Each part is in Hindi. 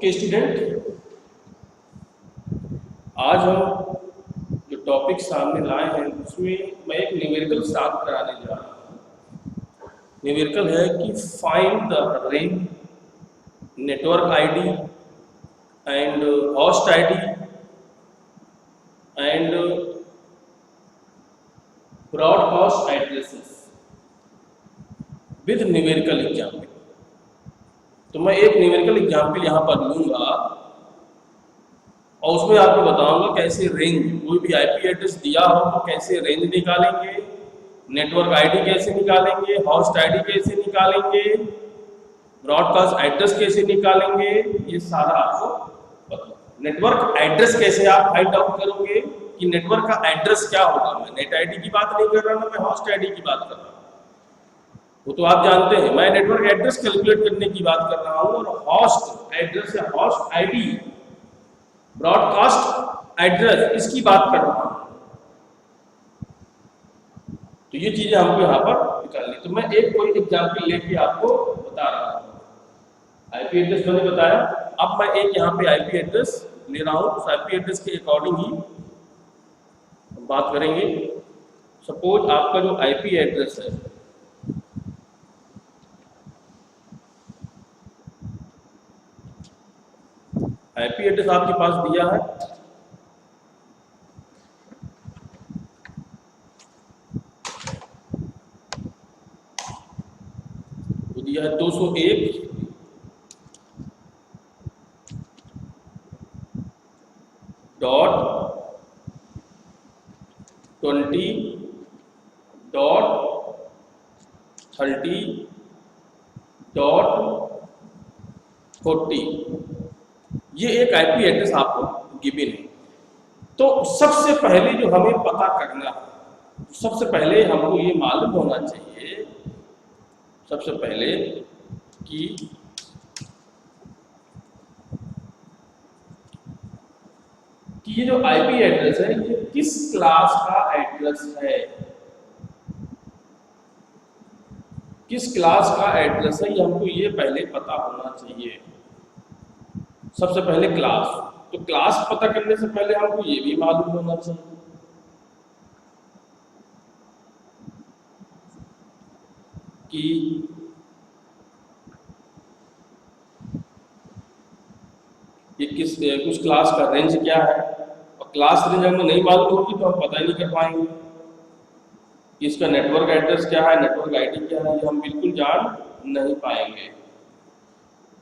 ओके स्टूडेंट, आज हम जो टॉपिक सामने लाए हैं उसमें मैं एक न्यूमेरिकल सॉल्व कराने जा रहा हूँ। न्यूमेरिकल है कि find the ring, network ID and host ID and broadcast addresses with numerical example. तो मैं एक न्यूमेरिकल एग्जाम्पल यहाँ पर लूँगा और उसमें आपको बताऊंगा कैसे रेंज, कोई भी आईपी एड्रेस दिया हो तो कैसे रेंज निकालेंगे, नेटवर्क आईडी कैसे निकालेंगे, होस्ट आईडी कैसे निकालेंगे, ब्रॉडकास्ट एड्रेस कैसे निकालेंगे, ये सारा आपको पता। नेटवर्क एड्रेस कैसे आप फाइंड आउट करोगे कि नेटवर्क का एड्रेस क्या होगा। मैं नेट आईडी की बात नहीं कर रहा ना, मैं होस्ट आईडी की बात कर रहा हूँ। वो तो आप जानते हैं। मैं नेटवर्क एड्रेस कैलकुलेट करने की बात कर रहा हूँ और होस्ट एड्रेस या होस्ट आईडी, ब्रॉडकास्ट एड्रेस, इसकी बात कर रहा हूँ। तो ये चीजें हमको यहाँ पर निकालनी। तो मैं एक कोई एग्जाम्पल लेके आपको बता रहा हूँ। आईपी एड्रेस मैंने बताया, अब मैं एक यहाँ पे आईपी एड्रेस ले रहा हूँ। उस आईपी एड्रेस के अकॉर्डिंग ही हम बात करेंगे। सपोज आपका जो आईपी एड्रेस है, आईपी एड्रेस आपके पास दिया है वो दिया है 201.20.30.40। ये एक आईपी एड्रेस आपको गिवन है। तो सबसे पहले जो हमें पता करना है, सबसे पहले हमको ये मालूम होना चाहिए सबसे पहले कि ये जो आईपी एड्रेस है ये किस क्लास का एड्रेस है, किस क्लास का एड्रेस है, ये हमको ये पहले पता होना चाहिए। सबसे पहले क्लास। तो क्लास पता करने से पहले हमको ये भी मालूम होना चाहिए कि ये कुछ क्लास का रेंज क्या है। और क्लास रेंज हमें नहीं मालूम होगी तो हम पता ही नहीं कर पाएंगे कि इसका नेटवर्क एड्रेस क्या है, नेटवर्क आईडी क्या है, ये हम बिल्कुल जान नहीं पाएंगे।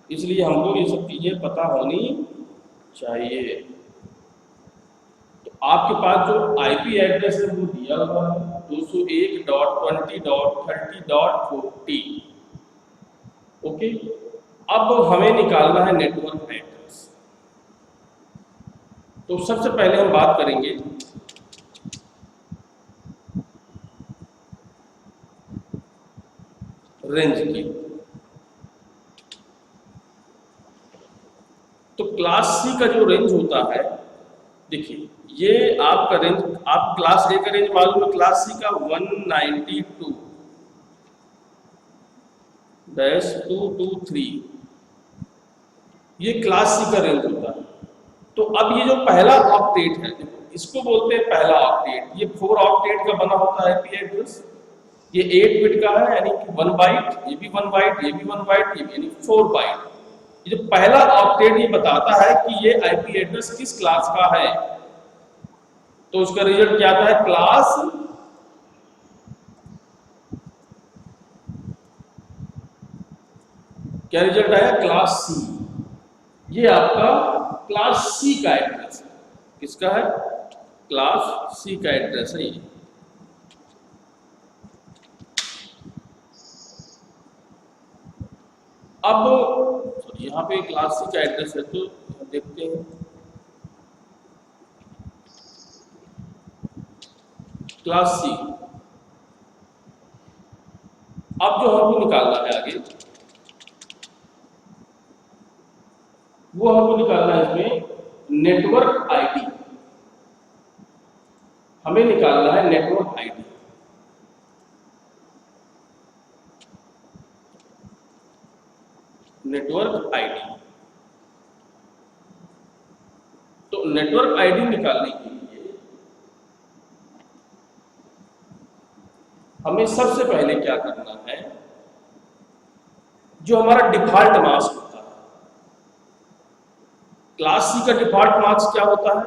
इसलिए हमको ये सब चीजें पता होनी चाहिए। तो आपके पास जो आईपी एड्रेस है वो दिया हुआ है 201.20.30.40। ओके, अब हमें निकालना है नेटवर्क एड्रेस। तो सबसे पहले हम बात करेंगे रेंज की। तो क्लास सी का जो रेंज होता है, देखिए ये आपका रेंज, आप क्लास ए का रेंज मालूम है, क्लास सी का 192.223, ये क्लास सी का रेंज होता है। तो अब ये जो पहला ऑक्टेट है, इसको बोलते हैं पहला ऑक्टेट। ये 4 ऑक्टेट का बना होता है आईपी एड्रेस। ये 8 बिट का है, यानी कि 1 बाइट, ये भी 1 बाइट, ये भी 1 बाइट, ये भी, यानी 4 बाइट। ये जो पहला ऑक्टेट ये बताता है कि ये आईपी एड्रेस किस क्लास का है। तो उसका रिजल्ट क्या आता है, क्लास क्या रिजल्ट आया, क्लास सी। ये आपका क्लास सी का एड्रेस है। किसका है, क्लास सी का एड्रेस है ये। अब यहाँ पे क्लास सी का एड्रेस है, तो देखते हैं क्लास सी। अब जो हमको निकालना है आगे, वो हमको निकालना है इसमें नेटवर्क आईडी। हमें निकालना है network ID. Network ID network ID निकालने के लिए हमें सबसे पहले क्या करना है, जो हमारा डिफॉल्ट मास्क होता है, क्लास सी का डिफॉल्ट मार्क्स क्या होता है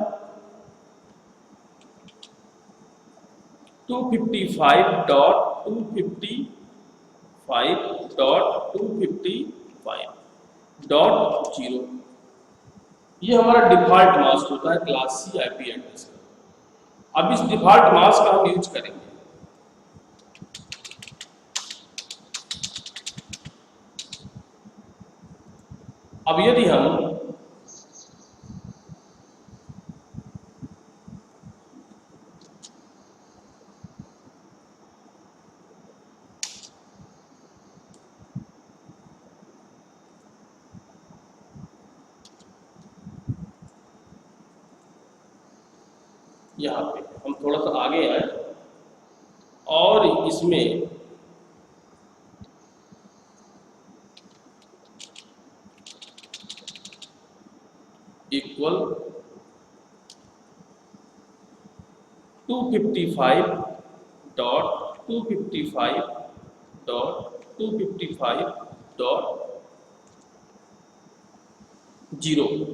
255.255.255.0। ये हमारा डिफॉल्ट मास्क होता है क्लास सी आईपी एड्रेस का। अब इस डिफॉल्ट मास्क का हम यूज करेंगे। अब यदि हम यहाँ पे हम थोड़ा सा आगे आए और इसमें इक्वल 255.255.255.0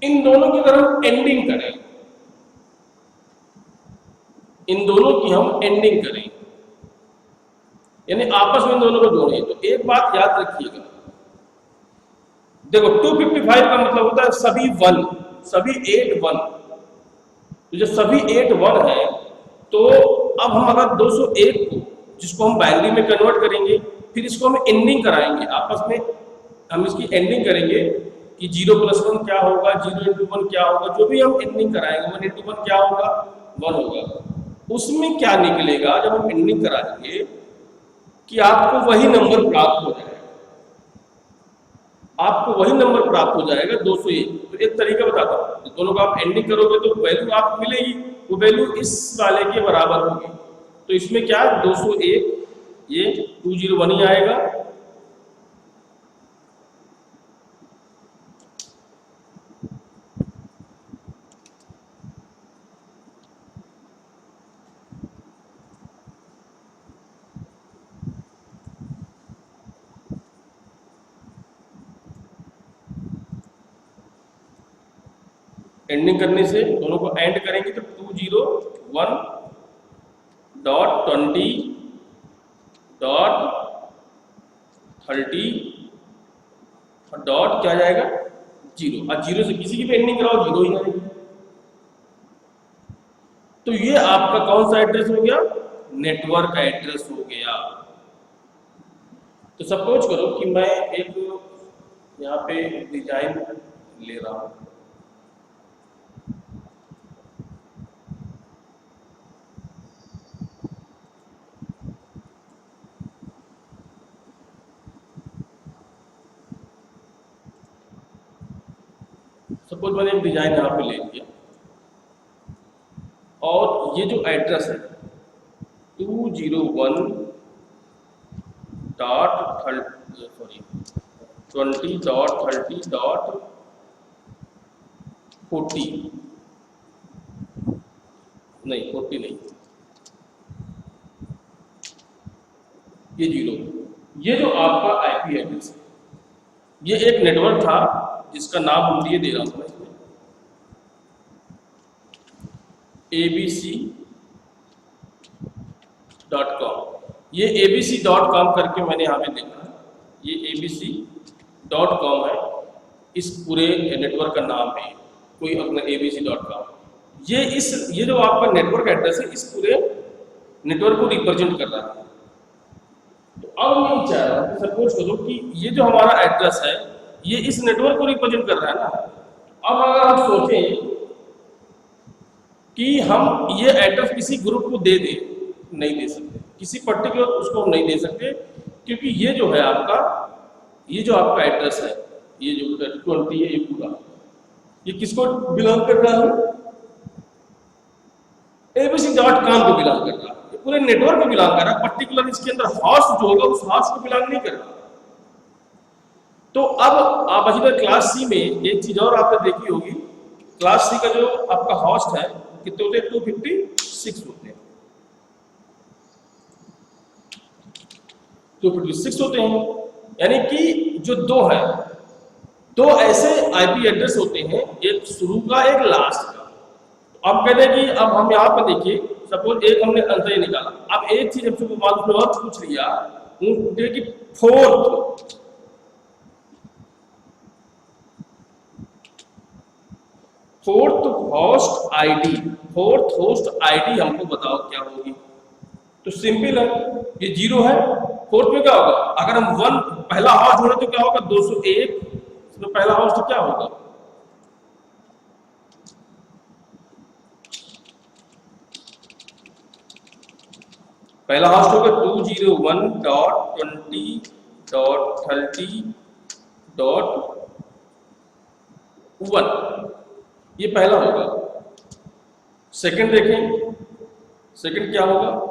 इन दोनों की अगर हम एंडिंग करें, इन दोनों की हम एंडिंग करें यानी आपस में इन दोनों को जोड़ें, तो एक बात याद रखिएगा, देखो 255 का मतलब होता है सभी 1, सभी 8 1। तो जब सभी 8 1 है तो अब हम अगर 201 को, जिसको हम बाइनरी में कन्वर्ट करेंगे, फिर इसको हम एंडिंग कराएंगे, आपस में हम इसकी एंडिंग करेंगे कि 0 + 1 क्या होगा, 0 × 1 क्या होगा, जो भी हम एंडिंग कराएंगे 1 × 1 क्या होगा 1 होगा। उसमें क्या निकलेगा जब हम एंडिंग कराएंगे कि आपको वही नंबर प्राप्त हो जाएगा, आपको वही नंबर प्राप्त हो जाएगा 201। तो एक तरीका बताता हूँ, दोनों को आप एंडिंग करोगे तो वैल्यू आपको मिलेगी, वो वैल्यू इस वाले के बराबर होगी। तो इसमें क्या 201 ये 201 ही आएगा। एंडिंग करने से दोनों को एंड करेंगे तो 201.20.30 क्या जाएगा 0। और 0 से किसी की भी एंडिंग कराओ 0 ही आएगी। तो ये आपका कौन सा एड्रेस हो गया, नेटवर्क एड्रेस हो गया। तो सपोज करो कि मैं एक यहाँ पे डिजाइन ले रहा हूं, सपोज मैंने एक डिजाइन यहाँ पे ले लिया और ये जो एड्रेस है 201.20.30.40 नहीं 40 नहीं, ये 0, ये जो आपका आईपी एड्रेस है, ये एक नेटवर्क था जिसका नाम हम ये दे रहा हूं मैं इसमें abc.com। ये abc.com करके मैंने यहाँ पे देखा, ये abc.com है, इस पूरे नेटवर्क का नाम है कोई अपना abc.com। ये जो आपका नेटवर्क एड्रेस है इस पूरे नेटवर्क को रिप्रेजेंट कर रहा है। तो अब मैं चाह रहा हूँ सपोज करो कि ये जो हमारा एड्रेस है ये इस नेटवर्क को रिप्रेजेंट कर रहा है ना। अब अगर हम सोचें कि हम ये एड्रेस किसी ग्रुप को दे दें, नहीं दे सकते, किसी पर्टिकुलर उसको हम नहीं दे सकते, क्योंकि ये जो है आपका, ये जो आपका एड्रेस है, ये जो 20 है, ये पूरा ये किसको बिलोंग कर रहा है, abc.com को बिलोंग कर रहा है, ये पूरे नेटवर्क को बिलोंग कर रहा है। पर्टिकुलर इसके अंदर हॉस्ट जो होगा उस हॉस्ट को बिलोंग नहीं कर रहा। तो अब आप अभी क्लास सी में एक चीज और आपने देखी होगी क्लास सी का जो आपका हॉस्ट है कितने होते हैं, 256 होते हैं, 256 होते हैं। यानी कि जो दो है, दो ऐसे आईपी एड्रेस होते हैं, एक शुरू का एक लास्ट का। तो अब कहते हैं कि अब हम यहाँ पर देखिए, सपोज एक हमने अंतर निकाला, अब एक चीज हमसे मालूम और पूछ लिया कि fourth host ID, fourth host ID हमको बताओ क्या होगी। तो सिंपल है, ये 0 है, फोर्थ में क्या होगा, अगर हम 1 पहला होस्ट जोड़े तो क्या होगा 201, तो पहला होस्ट क्या होगा, पहला होस्ट होगा 201.20.30.1, ये पहला होगा। सेकंड देखें, सेकंड क्या होगा,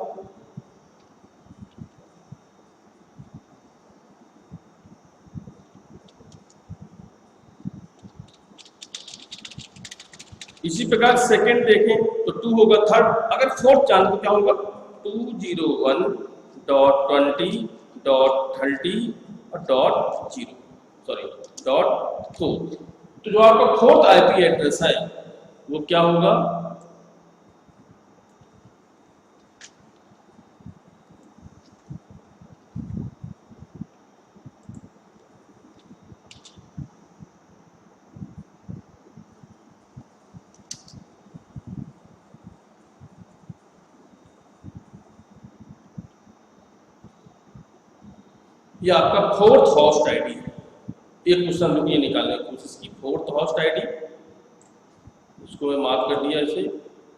इसी प्रकार सेकंड देखें तो 2 होगा थर्ड। अगर फोर्थ जान तो क्या होगा 201.20.30.0 तो जो आपका फोर्थ आईपी एड्रेस है वो क्या होगा, ये आपका फोर्थ होस्ट आईडी है। एक क्वेश्चन लोग ये निकालने की कोशिश की, फोर्थ होस्ट आईडी, इसको मैं मार्क कर दिया ऐसे।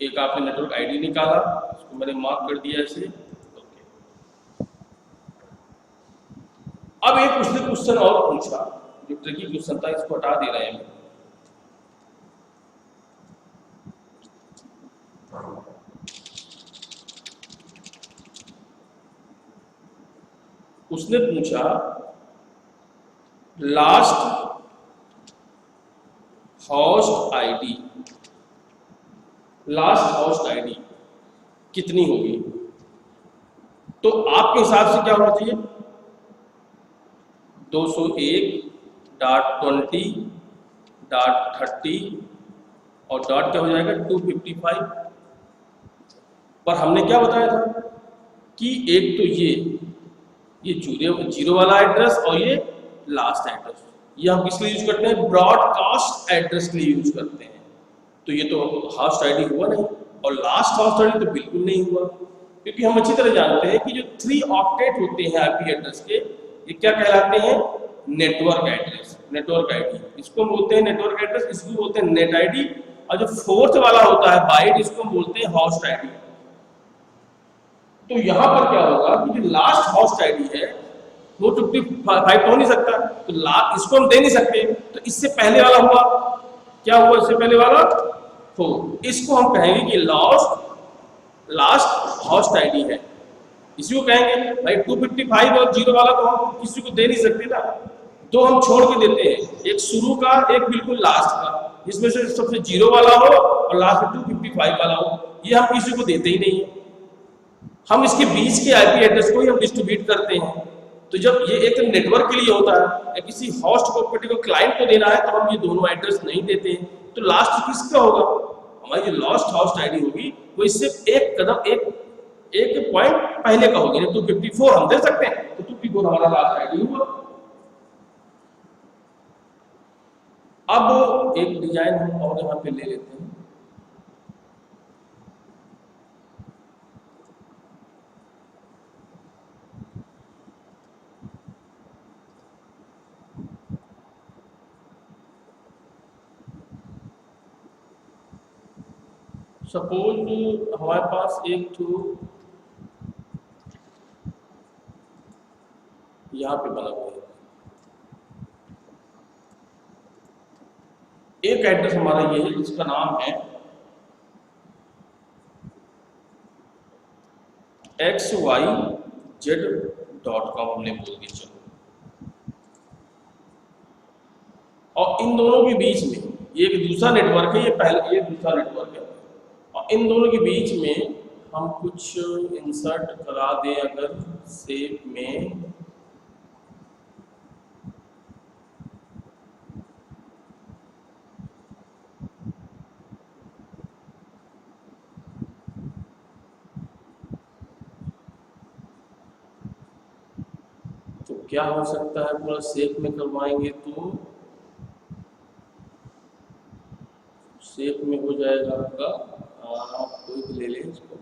एक आपने नेटवर्क आईडी निकाला, इसको मैंने मार्क कर दिया ऐसे। ओके, अब एक उसने क्वेश्चन और पूछा, जो ट्रिकी क्वेश्चन था, इसको हटा दे रहे हैं। उसने पूछा last host ID, last host ID कितनी होगी। तो आपके हिसाब से क्या होना चाहिए, 201.20.30 और डॉट क्या हो जाएगा 255। पर हमने क्या बताया था कि एक तो ये जीरो वाला एड्रेस और ये लास्ट एड्रेस, ये हम किस लिए यूज करते हैं, ब्रॉडकास्ट एड्रेस के लिए यूज करते हैं। तो ये तो होस्ट आईडी हुआ नहीं, और लास्ट होस्ट आईडी तो बिल्कुल नहीं हुआ, क्योंकि हम अच्छी तरह जानते हैं कि जो 3 ऑक्टेट होते हैं आईपी एड्रेस के, ये क्या कहलाते हैं, नेटवर्क एड्रेस, नेटवर्क आईडी। इसको बोलते हैं नेटवर्क एड्रेस, इसको बोलते हैं नेट आईडी। और जो फोर्थ वाला होता है बाइट, इसको बोलते हैं होस्ट आईडी। तो यहां पर क्या होगा कि जो लास्ट होस्ट आईडी है वो 55 हो नहीं सकता, तो इसको हम दे नहीं सकते। तो इससे पहले वाला हुआ, क्या हुआ इससे पहले वाला 4, इसको हम कहेंगे कि लास्ट होस्ट आईडी है। इसी को कहेंगे भाई 255 और 0 वाला तो हम किसी को दे नहीं सकते ना, दो हम छोड़ के देते हैं, एक शुरू का एक बिल्कुल लास्ट का, जिसमें से सबसे 0 वाला हो और लास्ट में 255 वाला हो, ये हम किसी को देते ही नहीं है। हम इसके बीच के आईपी एड्रेस को ही हम डिस्ट्रीब्यूट करते हैं। तो जब ये एक नेटवर्क के लिए होता है या किसी होस्ट को पर्टिकुलर क्लाइंट को देना है, तो हम ये दोनों एड्रेस नहीं देते हैं। तो लास्ट किसका होगा, हमारी जो लास्ट होस्ट आईडी होगी वो इससे एक कदम एक पॉइंट पहले का होगी। 254 हम दे सकते हैं, तो 254 हमारा लास्ट आईडी हुआ। अब एक डिजाइन हम और यहाँ पे ले लेते हैं। सपोज हमारे पास एक तो यहां पे बना हुआ है, एक एड्रेस हमारा ये है जिसका नाम है xyz.com, हमने बोल दिया। चलो, और इन दोनों के बीच में ये एक दूसरा नेटवर्क है, ये दूसरा नेटवर्क है, और इन दोनों के बीच में हम कुछ इंसर्ट करा दें अगर शेप में, तो क्या हो सकता है, पूरा शेप में करवाएंगे तो शेप में हो जाएगा आपका, आप कोई भी ले लें इसको,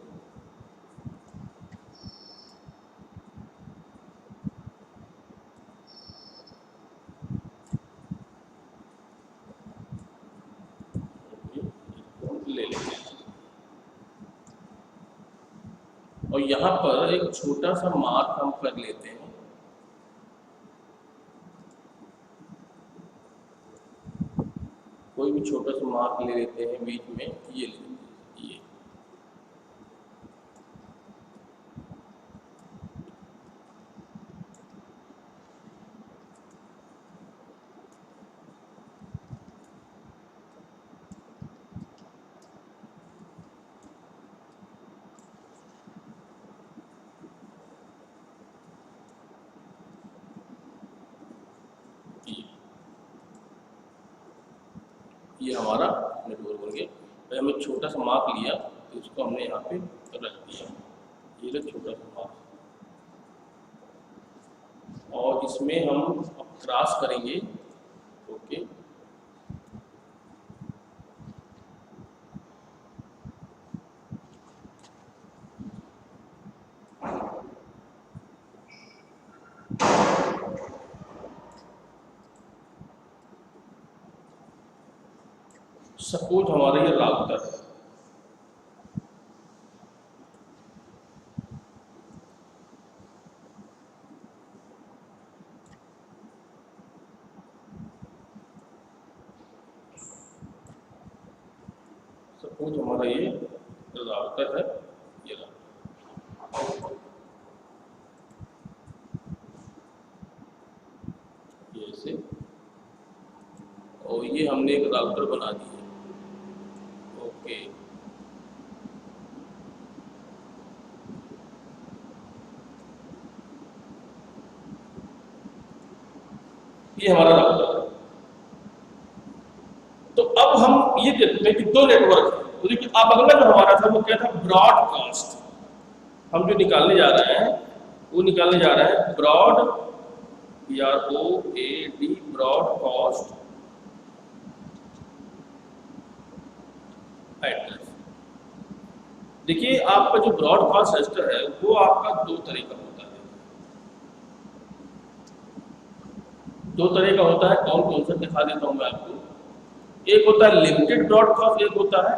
ले लेंगे। और यहाँ पर एक छोटा सा मार्क हम कर लेते हैं, कोई भी छोटा सा मार्क ले लेते हैं बीच में, ये ले लेते हैं, ये हमारा नेटवर्क बन गया। तो हमने छोटा सा मार्क लिया तो इसको हमने यहाँ पे रख दिया, ये रहा छोटा सा मार्क, और इसमें हम अब क्रॉस करेंगे। ओके, सपोज हमारा ये राउटर है, सपोज हमारा ये राउटर है, ये राउटर, ये ऐसे, और ये हमने एक राउटर बना दिया। ओके, ये हमारा राउटर है। तो अब हम ये देखते हैं कि दो नेटवर्क है, तो देखिए अब अगला जो हमारा था वो क्या था, ब्रॉडकास्ट। हम जो निकालने जा रहे हैं वो निकालने जा रहे हैं ब्रॉड, BROAD, ब्रॉडकास्ट एड्रेस। देखिए आपका जो ब्रॉडकास्ट रजिस्टर है वो आपका दो तरह का होता है, दो तरह का होता है। कौन कौन सा दिखा देता हूं मैं आपको। एक होता है लिमिटेड ब्रॉडकास्ट, एक होता है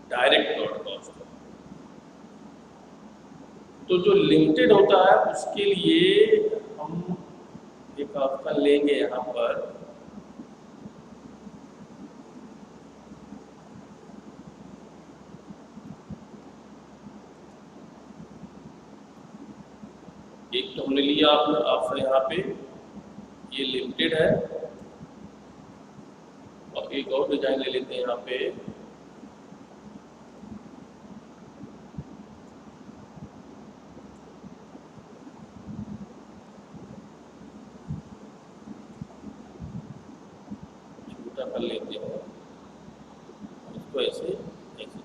डायरेक्ट ब्रॉडकास्ट। तो जो लिमिटेड होता है उसके लिए हम एक ऑप्शन लेंगे यहाँ पर, एक तो हमने लिया आपने ऑप्शन यहाँ पे, ये लिमिटेड है, और एक और डिजाइन ले लेते हैं यहाँ पे, छोटा कर लेते हैं इसको, ऐसे ऐसे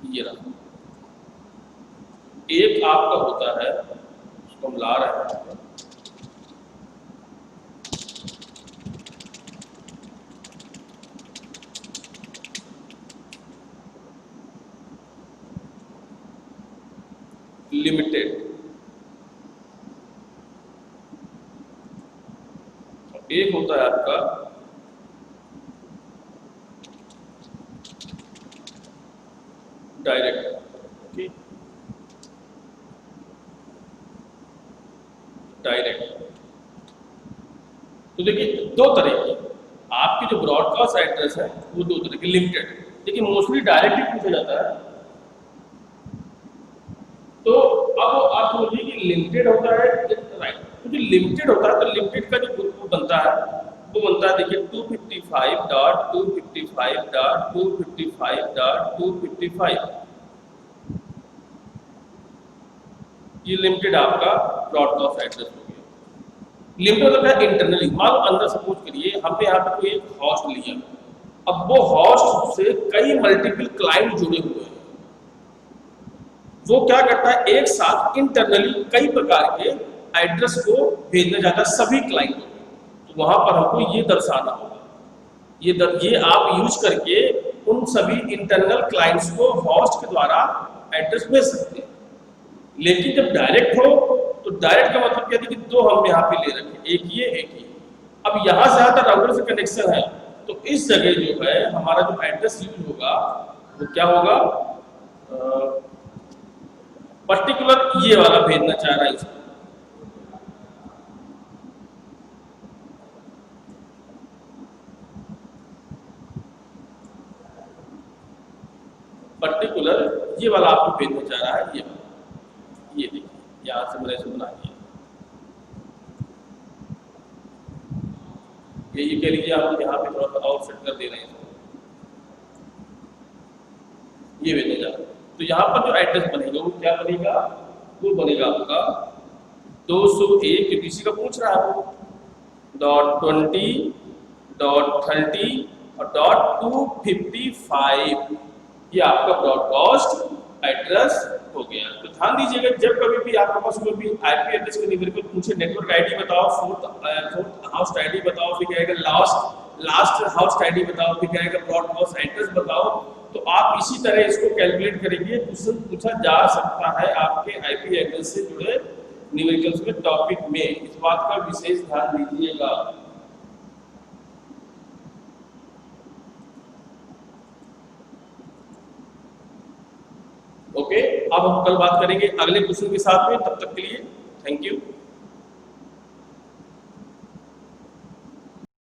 ये रहा। एक आपका होता है, उसको हम ला रहे हैं, लिमिटेड, एक होता है आपका डायरेक्ट। Okay, direct. तो देखिए दो तरह की, आपके जो ब्रॉडकास्ट एड्रेस है वो दो तरह के, लिमिटेड, लेकिन मोस्टली डायरेक्ट ही पूछा जाता है। तो अब आप समझिए कि लिमिटेड होता है, राइट, तो जो लिमिटेड होता है तो लिमिटेड का जो ग्रुप बनता है वो बनता है, देखिए 255.255.255.255, ये लिमिटेड आपका ब्रॉडकास्ट एड्रेस हो गया। लिमिटेड होता है इंटरनली, मान लो अंदर सपोज करिए हमने यहाँ पे कोई एक हॉस्ट लिया, अब वो हॉस्ट से कई मल्टीपल क्लाइंट जुड़े हुए हैं, वो क्या करता है एक साथ इंटरनली कई प्रकार के एड्रेस को भेजना चाहता है सभी क्लाइंटों को, तो वहां पर हमको ये दर्शाना होगा, ये आप यूज करके उन सभी इंटरनल क्लाइंट्स को हॉस्ट के द्वारा एड्रेस भेज सकते हैं। लेकिन जब डायरेक्ट हो तो डायरेक्ट का मतलब क्या है कि दो हम यहाँ पे ले रखे, एक ये एक ये। अब यहाँ से आता राउटर से कनेक्शन है, तो इस जगह जो है हमारा जो एड्रेस यूज होगा वो क्या होगा, पर्टिकुलर ये वाला भेजना चाह रहा है इसको, पर्टिकुलर ये वाला आपको भेजना चाह रहा है, ये वाला, ये देखिए यहाँ से मैंने इसे बना दिया, ये कह लीजिए आप यहाँ पे थोड़ा सा और सेट कर दे रहे हैं, ये भेजने जा रहा है। तो यहाँ पर जो एड्रेस बनेगा वो क्या बनेगा, वो बनेगा आपका 201, किसी का पूछ रहा है वो .20.30 और .255, ये आपका ब्रॉडकास्ट एड्रेस हो गया। तो ध्यान दीजिएगा जब कभी भी आपके पास कोई भी आईपी एड्रेस के निकल पूछे, नेटवर्क आईडी बताओ, फोर्थ हाउस आईडी बताओ, फिर कहेगा लास्ट हाउस आईडी बताओ, फिर कहेगा ब्रॉडकास्ट एड्रेस बताओ, तो आप इसी तरह इसको कैलकुलेट करेंगे। क्वेश्चन पूछा जा सकता है आपके आईपी एड्रेस से जुड़े न्यूमेरिकल्स के टॉपिक में, इस बात का विशेष ध्यान दीजिएगा। ओके, अब हम कल बात करेंगे अगले क्वेश्चन के साथ में, तब तक के लिए थैंक यू।